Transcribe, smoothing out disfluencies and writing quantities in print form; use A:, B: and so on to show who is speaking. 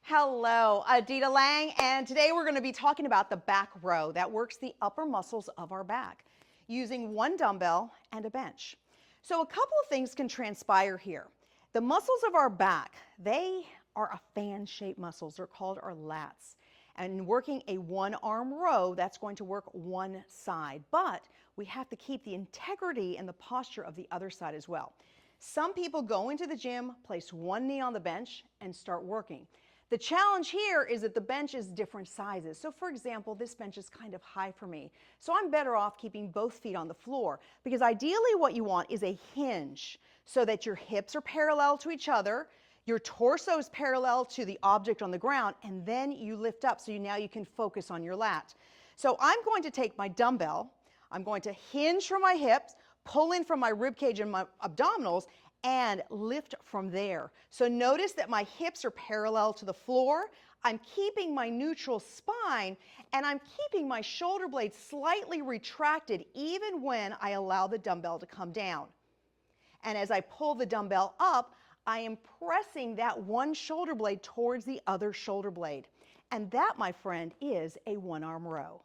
A: Hello, Adita Lang, and today we're going to be talking about the back row that works the upper muscles of our back using one dumbbell and a bench. So a couple of things can transpire here. The muscles of our back, they are a fan-shaped muscles. They're called our lats. And working a one-arm row, that's going to work one side, but we have to keep the integrity and the posture of the other side as well. Some people go into the gym, place one knee on the bench, and start working. The challenge here is that the bench is different sizes. So for example, this bench is kind of high for me. So I'm better off keeping both feet on the floor, because ideally what you want is a hinge so that your hips are parallel to each other, your torso is parallel to the object on the ground, and then you lift up so now you can focus on your lat. So I'm going to take my dumbbell, I'm going to hinge from my hips, pull in from my rib cage and my abdominals, and lift from there. So notice that my hips are parallel to the floor. I'm keeping my neutral spine, and I'm keeping my shoulder blades slightly retracted even when I allow the dumbbell to come down. And as I pull the dumbbell up, I am pressing that one shoulder blade towards the other shoulder blade. And that, my friend, is a one-arm row.